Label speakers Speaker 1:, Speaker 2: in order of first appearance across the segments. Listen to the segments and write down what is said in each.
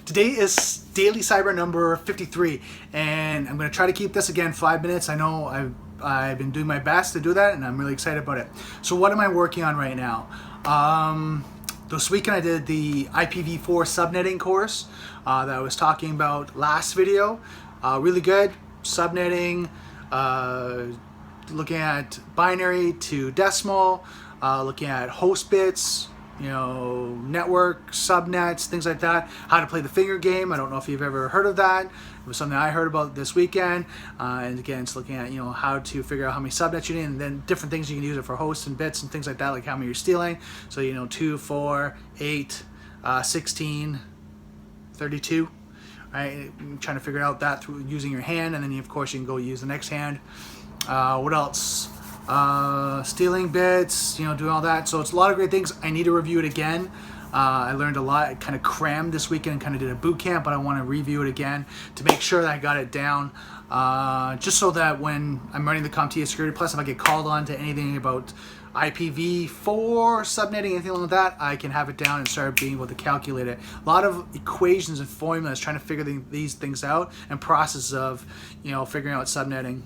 Speaker 1: Today is DailyCyber number 53, and I'm going to try to keep this again 5 minutes. I know I've been doing my best to do that, and I'm really excited about it. So what am I working on right now? This weekend I did the IPv4 subnetting course that I was talking about last video. Really good. Subnetting, looking at binary to decimal, looking at host bits, network, subnets, things like that. How to play the finger game. I don't know if you've ever heard of that. It was something I heard about this weekend. And again, it's looking at, how to figure out how many subnets you need, and then different things you can use it for hosts and bits and things like that, like how many you're stealing. So, 2, 4, 8, 16, 32. Right? Trying to figure out that through using your hand, and then of course you can go use the next hand. What else? Stealing bits, doing all that. So it's a lot of great things. I need to review it again. I learned a lot. I kind of crammed this weekend and kind of did a boot camp, but I want to review it again to make sure that I got it down. Just so that when I'm running the CompTIA Security Plus, if I get called on to anything about IPv4 subnetting, anything like that, I can have it down and start being able to calculate it. A lot of equations and formulas trying to figure these things out, and process of figuring out subnetting.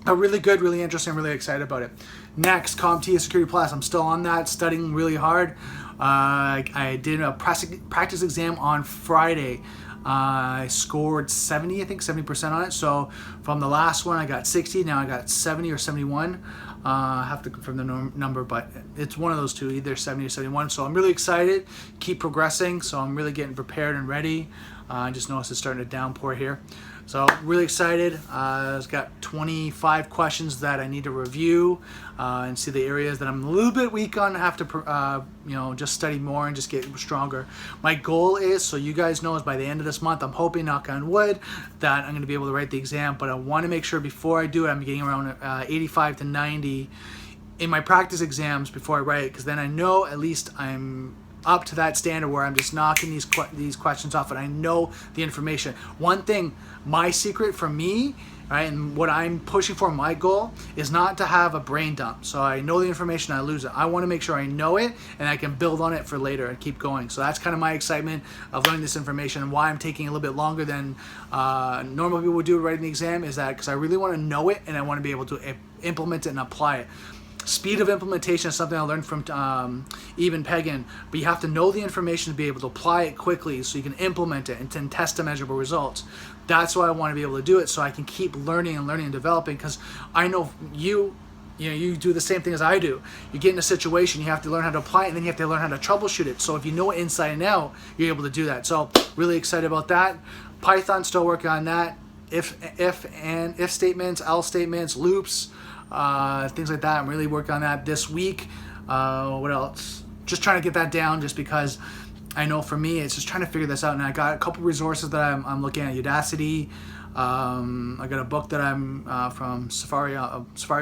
Speaker 1: Really good, really interesting, really excited about it. Next, CompTIA Security Plus. I'm still on that, studying really hard. I did a practice exam on Friday. I scored 70, I think 70% on it. So from the last one, I got 60. Now I got 70 or 71. I have to confirm the number, but it's one of those two, either 70 or 71. So I'm really excited, keep progressing. So I'm really getting prepared and ready. I just noticed it's starting to downpour here. So really excited. I've got 25 questions that I need to review and see the areas that I'm a little bit weak on. I have to just study more and just get stronger. My goal is, so you guys know, is by the end of this month, I'm hoping, knock on wood, that I'm going to be able to write the exam. But I want to make sure before I do it, I'm getting around 85 to 90 in my practice exams before I write it, because then I know at least I'm up to that standard where I'm just knocking these questions off and I know the information. One thing, my secret for me, right, and what I'm pushing for, my goal, is not to have a brain dump. So I know the information, I lose it. I want to make sure I know it and I can build on it for later and keep going. So that's kind of my excitement of learning this information, and why I'm taking a little bit longer than normal people would do writing the exam, is that because I really want to know it and I want to be able to implement it and apply it. Speed of implementation is something I learned from Eben Pagan, but you have to know the information to be able to apply it quickly so you can implement it and then test the measurable results. That's why I want to be able to do it, so I can keep learning and developing, because I know you do the same thing as I do. You get in a situation, you have to learn how to apply it, and then you have to learn how to troubleshoot it. So if you know it inside and out, you're able to do that. So really excited about that. Python, still working on that. If statements, else statements, loops, things like that. I'm really working on that this week. What else? Just trying to get that down, just because I know for me it's just trying to figure this out. And I got a couple resources that I'm looking at. Udacity. I got a book that I'm from Safari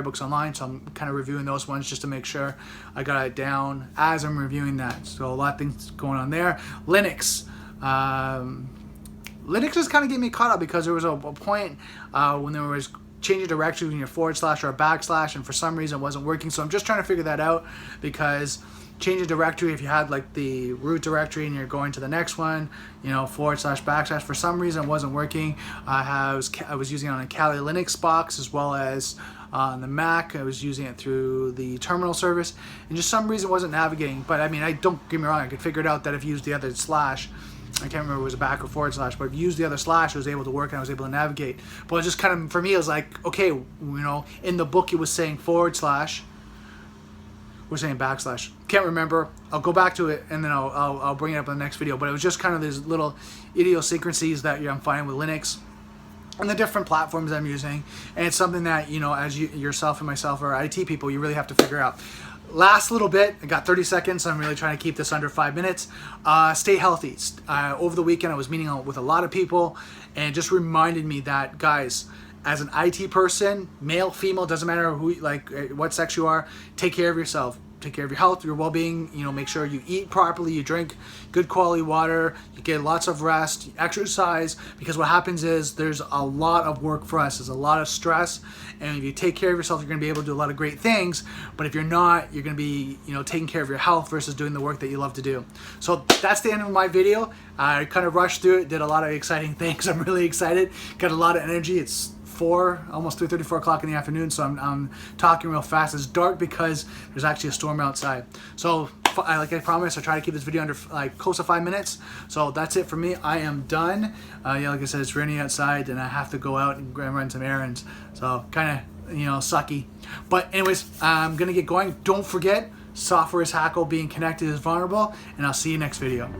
Speaker 1: Books Online, so I'm kind of reviewing those ones just to make sure I got it down as I'm reviewing that. So a lot of things going on there. Linux. Linux just kind of getting me caught up, because there was a point when there was changing directory between your / or a backslash, and for some reason it wasn't working. So I'm just trying to figure that out, because changing directory, if you had like the root directory and you're going to the next one, / backslash, for some reason it wasn't working. I was using it on a Kali Linux box, as well as on the Mac. I was using it through the terminal service, and just some reason it wasn't navigating. But I mean, don't get me wrong, I could figure it out that if you use the other slash, I can't remember if it was a back or / but if you used the other slash, it was able to work and I was able to navigate. But it was just kind of, for me, it was like, okay, in the book it was saying / we're saying backslash. Can't remember. I'll go back to it and then I'll bring it up in the next video. But it was just kind of these little idiosyncrasies that I'm finding with Linux and the different platforms I'm using. And it's something that, as yourself and myself are IT people, you really have to figure out. Last little bit, I got 30 seconds, so I'm really trying to keep this under 5 minutes. Stay healthy. Over the weekend, I was meeting with a lot of people, and it just reminded me that, guys, as an IT person, male, female, doesn't matter what sex you are, take care of yourself. take care of your health, your well-being. You know, make sure you eat properly, you drink good quality water, you get lots of rest, exercise, because what happens is there's a lot of work for us. There's a lot of stress, and if you take care of yourself, you're going to be able to do a lot of great things. But if you're not, you're going to be, you know, taking care of your health versus doing the work that you love to do. So that's the end of my video. I kind of rushed through it, did a lot of exciting things. I'm really excited, got a lot of energy. It's almost 3:30, 4 o'clock in the afternoon, so I'm talking real fast. It's dark because there's actually a storm outside. So like I promised, I try to keep this video under like close to 5 minutes. So that's it for me. I am done. Yeah, like I said, it's raining outside and I have to go out and run some errands. So kind of, you know, sucky. But anyways, I'm gonna get going. Don't forget, software is hackable, being connected is vulnerable, and I'll see you next video.